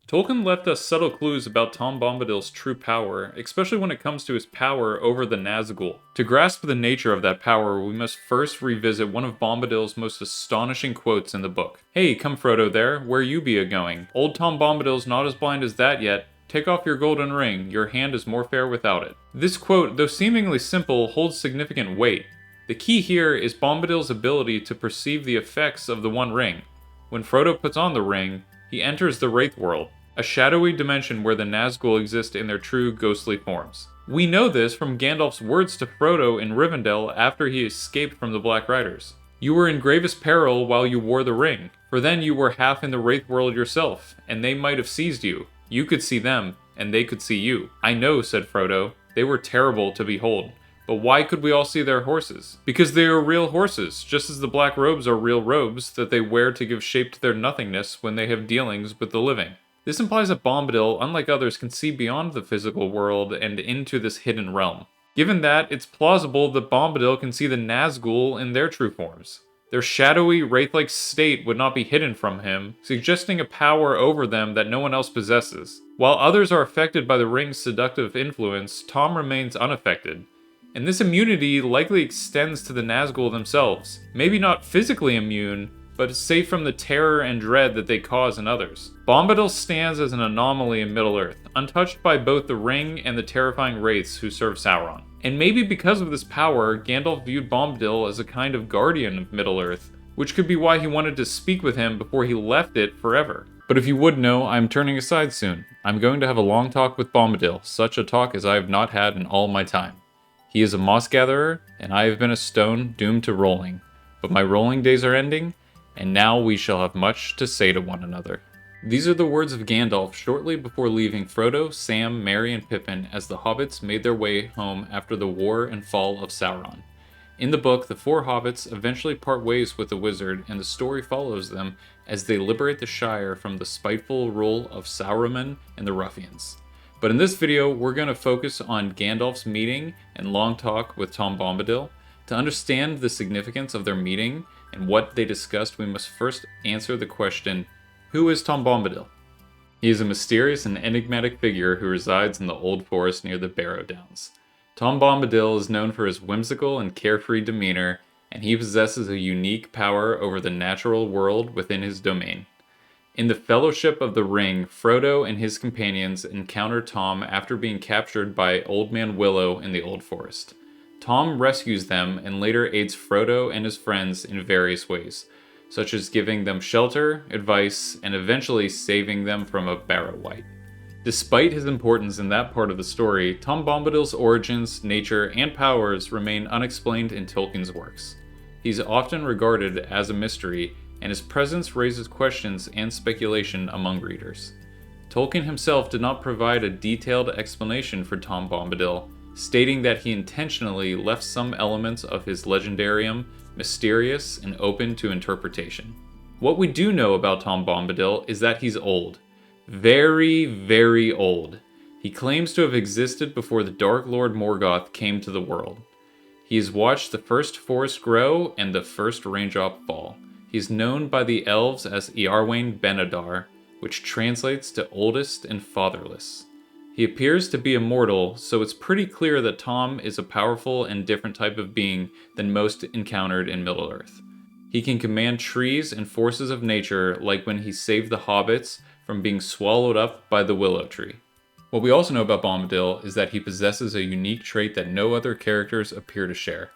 Tolkien left us subtle clues about Tom Bombadil's true power, especially when it comes to his power over the Nazgul. To grasp the nature of that power, we must first revisit one of Bombadil's most astonishing quotes in the book. "Hey, come Frodo there, where you be a-going? Old Tom Bombadil's not as blind as that yet. Take off your golden ring, your hand is more fair without it." This quote, though seemingly simple, holds significant weight. The key here is Bombadil's ability to perceive the effects of the One Ring. When Frodo puts on the ring, he enters the Wraith World, a shadowy dimension where the Nazgul exist in their true ghostly forms. We know this from Gandalf's words to Frodo in Rivendell after he escaped from the Black Riders. "You were in gravest peril while you wore the ring, for then you were half in the Wraith World yourself, and they might have seized you. You could see them, and they could see you." "I know," said Frodo, "they were terrible to behold. But why could we all see their horses?" "Because they are real horses, just as the black robes are real robes that they wear to give shape to their nothingness when they have dealings with the living." This implies that Bombadil, unlike others, can see beyond the physical world and into this hidden realm. Given that, it's plausible that Bombadil can see the Nazgul in their true forms. Their shadowy, wraith-like state would not be hidden from him, suggesting a power over them that no one else possesses. While others are affected by the ring's seductive influence, Tom remains unaffected. And this immunity likely extends to the Nazgul themselves. Maybe not physically immune, but safe from the terror and dread that they cause in others. Bombadil stands as an anomaly in Middle-earth, untouched by both the ring and the terrifying wraiths who serve Sauron. And maybe because of this power, Gandalf viewed Bombadil as a kind of guardian of Middle-earth, which could be why he wanted to speak with him before he left it forever. But if you would know, I'm turning aside soon. I'm going to have a long talk with Bombadil, such a talk as I have not had in all my time. He is a moss gatherer, and I have been a stone doomed to rolling. But my rolling days are ending, and now we shall have much to say to one another. These are the words of Gandalf shortly before leaving Frodo, Sam, Merry, and Pippin as the hobbits made their way home after the war and fall of Sauron. In the book, the four hobbits eventually part ways with the wizard, and the story follows them as they liberate the Shire from the spiteful rule of Sauron and the ruffians. But in this video, we're going to focus on Gandalf's meeting and long talk with Tom Bombadil. To understand the significance of their meeting and what they discussed, we must first answer the question, who is Tom Bombadil? He is a mysterious and enigmatic figure who resides in the old forest near the Barrow Downs. Tom Bombadil is known for his whimsical and carefree demeanor, and he possesses a unique power over the natural world within his domain. In the Fellowship of the Ring, Frodo and his companions encounter Tom after being captured by Old Man Willow in the Old Forest. Tom rescues them and later aids Frodo and his friends in various ways, such as giving them shelter, advice, and eventually saving them from a Barrow-wight. Despite his importance in that part of the story, Tom Bombadil's origins, nature, and powers remain unexplained in Tolkien's works. He's often regarded as a mystery, and his presence raises questions and speculation among readers. Tolkien himself did not provide a detailed explanation for Tom Bombadil, stating that he intentionally left some elements of his legendarium mysterious and open to interpretation. What we do know about Tom Bombadil is that he's old. Very, very old. He claims to have existed before the Dark Lord Morgoth came to the world. He has watched the first forest grow and the first raindrop fall. He is known by the elves as Iarwain Benadar, which translates to oldest and fatherless. He appears to be immortal, so it's pretty clear that Tom is a powerful and different type of being than most encountered in Middle-earth. He can command trees and forces of nature, like when he saved the hobbits from being swallowed up by the willow tree. What we also know about Bombadil is that he possesses a unique trait that no other characters appear to share.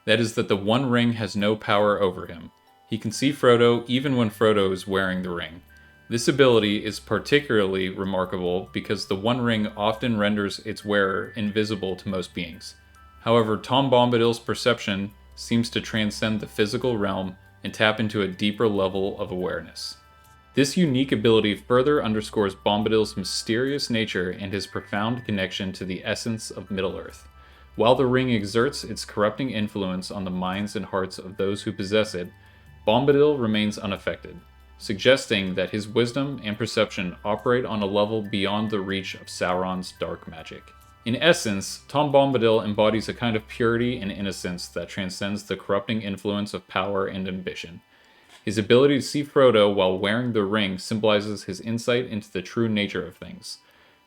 That is that the One Ring has no power over him. He can see Frodo even when Frodo is wearing the ring. This ability is particularly remarkable because the One Ring often renders its wearer invisible to most beings. However, Tom Bombadil's perception seems to transcend the physical realm and tap into a deeper level of awareness. This unique ability further underscores Bombadil's mysterious nature and his profound connection to the essence of Middle-earth. While the ring exerts its corrupting influence on the minds and hearts of those who possess it, Bombadil remains unaffected, suggesting that his wisdom and perception operate on a level beyond the reach of Sauron's dark magic. In essence, Tom Bombadil embodies a kind of purity and innocence that transcends the corrupting influence of power and ambition. His ability to see Frodo while wearing the ring symbolizes his insight into the true nature of things,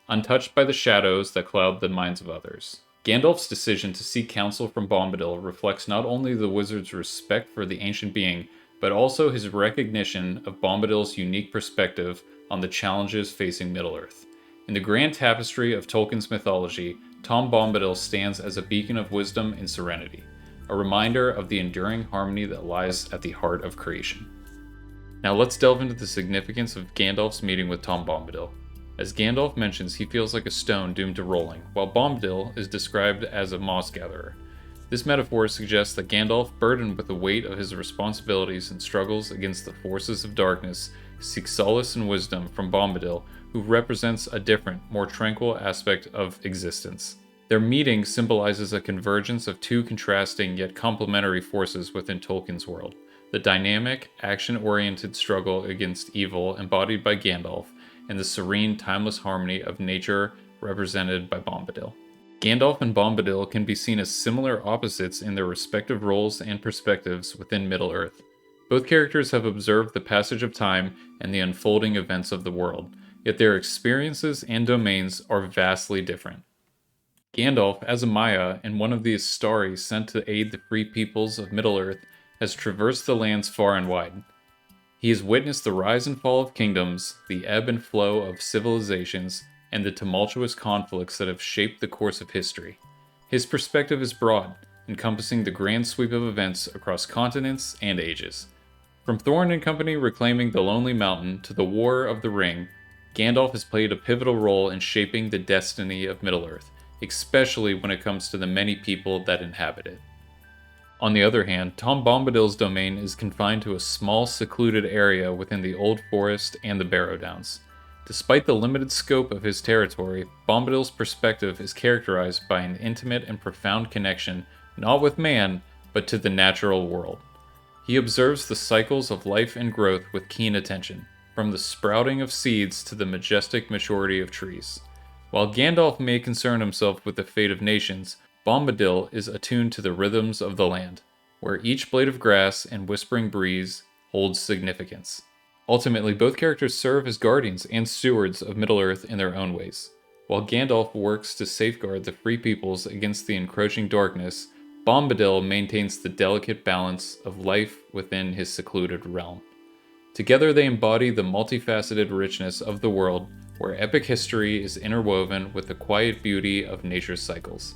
untouched by the shadows that cloud the minds of others. Gandalf's decision to seek counsel from Bombadil reflects not only the wizard's respect for the ancient being, but also his recognition of Bombadil's unique perspective on the challenges facing Middle-earth. In the grand tapestry of Tolkien's mythology, Tom Bombadil stands as a beacon of wisdom and serenity, a reminder of the enduring harmony that lies at the heart of creation. Now let's delve into the significance of Gandalf's meeting with Tom Bombadil. As Gandalf mentions, he feels like a stone doomed to rolling, while Bombadil is described as a moss gatherer. This metaphor suggests that Gandalf, burdened with the weight of his responsibilities and struggles against the forces of darkness, seeks solace and wisdom from Bombadil, who represents a different, more tranquil aspect of existence. Their meeting symbolizes a convergence of two contrasting yet complementary forces within Tolkien's world: the dynamic, action-oriented struggle against evil embodied by Gandalf, and the serene, timeless harmony of nature represented by Bombadil. Gandalf and Bombadil can be seen as similar opposites in their respective roles and perspectives within Middle-earth. Both characters have observed the passage of time and the unfolding events of the world, yet their experiences and domains are vastly different. Gandalf, as a Maya and one of the Astari sent to aid the free peoples of Middle-earth, has traversed the lands far and wide. He has witnessed the rise and fall of kingdoms, the ebb and flow of civilizations, and the tumultuous conflicts that have shaped the course of history. His perspective is broad, encompassing the grand sweep of events across continents and ages. From Thorin and company reclaiming the Lonely Mountain to the War of the Ring, Gandalf has played a pivotal role in shaping the destiny of Middle-earth, especially when it comes to the many people that inhabit it. On the other hand, Tom Bombadil's domain is confined to a small, secluded area within the Old Forest and the Barrow Downs. Despite the limited scope of his territory, Bombadil's perspective is characterized by an intimate and profound connection not with man, but to the natural world. He observes the cycles of life and growth with keen attention, from the sprouting of seeds to the majestic maturity of trees. While Gandalf may concern himself with the fate of nations, Bombadil is attuned to the rhythms of the land, where each blade of grass and whispering breeze holds significance. Ultimately, both characters serve as guardians and stewards of Middle-earth in their own ways. While Gandalf works to safeguard the free peoples against the encroaching darkness, Bombadil maintains the delicate balance of life within his secluded realm. Together they embody the multifaceted richness of the world, where epic history is interwoven with the quiet beauty of nature's cycles.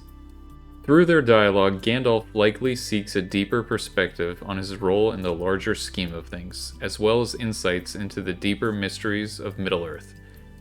Through their dialogue, Gandalf likely seeks a deeper perspective on his role in the larger scheme of things, as well as insights into the deeper mysteries of Middle-earth.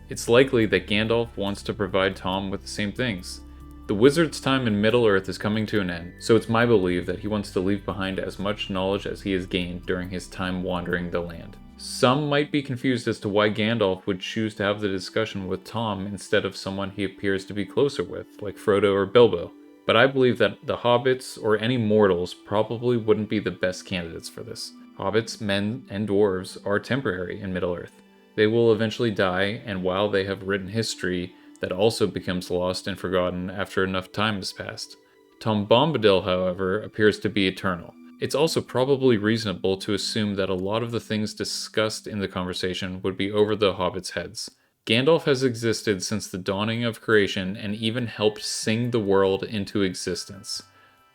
It's likely that Gandalf wants to provide Tom with the same things. The wizard's time in Middle-earth is coming to an end, so it's my belief that he wants to leave behind as much knowledge as he has gained during his time wandering the land. Some might be confused as to why Gandalf would choose to have the discussion with Tom instead of someone he appears to be closer with, like Frodo or Bilbo. But I believe that the hobbits or any mortals probably wouldn't be the best candidates for this. Hobbits, men, and dwarves are temporary in Middle-earth. They will eventually die, and while they have written history, that also becomes lost and forgotten after enough time has passed. Tom Bombadil, however, appears to be eternal. It's also probably reasonable to assume that a lot of the things discussed in the conversation would be over the hobbits' heads. Gandalf has existed since the dawning of creation and even helped sing the world into existence.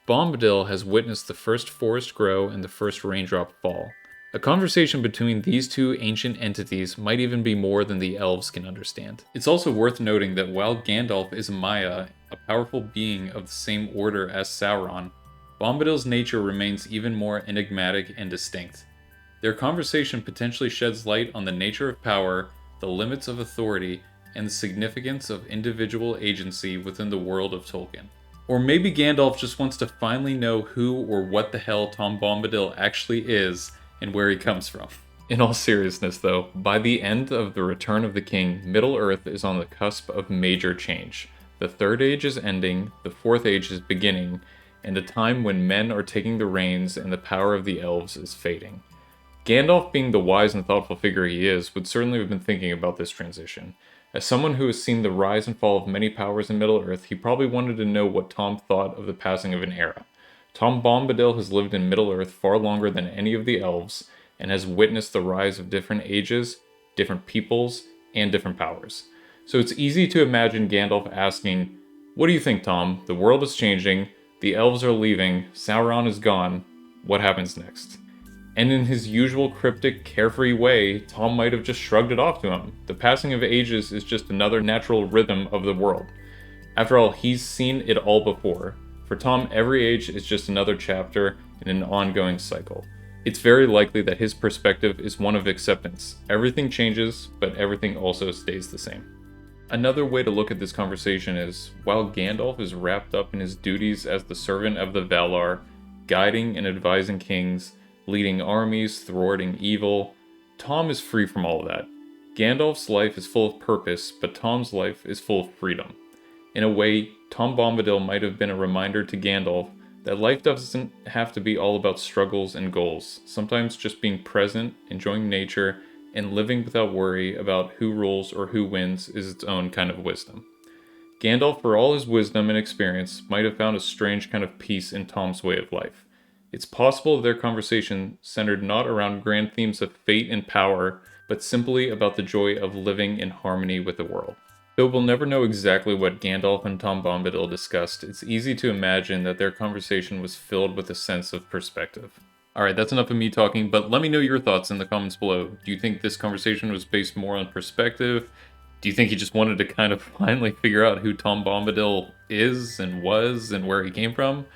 Bombadil has witnessed the first forest grow and the first raindrop fall. A conversation between these two ancient entities might even be more than the elves can understand. It's also worth noting that while Gandalf is a Maya, a powerful being of the same order as Sauron, Bombadil's nature remains even more enigmatic and distinct. Their conversation potentially sheds light on the nature of power, the limits of authority, and the significance of individual agency within the world of Tolkien. Or maybe Gandalf just wants to finally know who or what the hell Tom Bombadil actually is and where he comes from. In all seriousness though, by the end of The Return of the King, Middle-earth is on the cusp of major change. The Third Age is ending, the Fourth Age is beginning, and a time when men are taking the reins and the power of the elves is fading. Gandalf, being the wise and thoughtful figure he is, would certainly have been thinking about this transition. As someone who has seen the rise and fall of many powers in Middle-earth, he probably wanted to know what Tom thought of the passing of an era. Tom Bombadil has lived in Middle-earth far longer than any of the elves, and has witnessed the rise of different ages, different peoples, and different powers. So it's easy to imagine Gandalf asking, "What do you think, Tom? The world is changing, the elves are leaving, Sauron is gone. What happens next?" And in his usual cryptic, carefree way, Tom might have just shrugged it off to him. The passing of ages is just another natural rhythm of the world. After all, he's seen it all before. For Tom, every age is just another chapter in an ongoing cycle. It's very likely that his perspective is one of acceptance. Everything changes, but everything also stays the same. Another way to look at this conversation is, while Gandalf is wrapped up in his duties as the servant of the Valar, guiding and advising kings, leading armies, thwarting evil, Tom is free from all of that. Gandalf's life is full of purpose, but Tom's life is full of freedom. In a way, Tom Bombadil might have been a reminder to Gandalf that life doesn't have to be all about struggles and goals. Sometimes just being present, enjoying nature, and living without worry about who rules or who wins is its own kind of wisdom. Gandalf, for all his wisdom and experience, might have found a strange kind of peace in Tom's way of life. It's possible their conversation centered not around grand themes of fate and power, but simply about the joy of living in harmony with the world. Though we'll never know exactly what Gandalf and Tom Bombadil discussed, it's easy to imagine that their conversation was filled with a sense of perspective. Alright, that's enough of me talking, but let me know your thoughts in the comments below. Do you think this conversation was based more on perspective? Do you think he just wanted to kind of finally figure out who Tom Bombadil is and was and where he came from?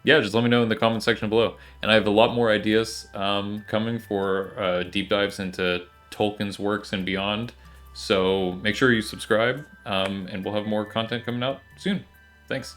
Yeah, just let me know in the comment section below. And I have a lot more ideas coming for deep dives into Tolkien's works and beyond. So make sure you subscribe, and we'll have more content coming out soon. Thanks.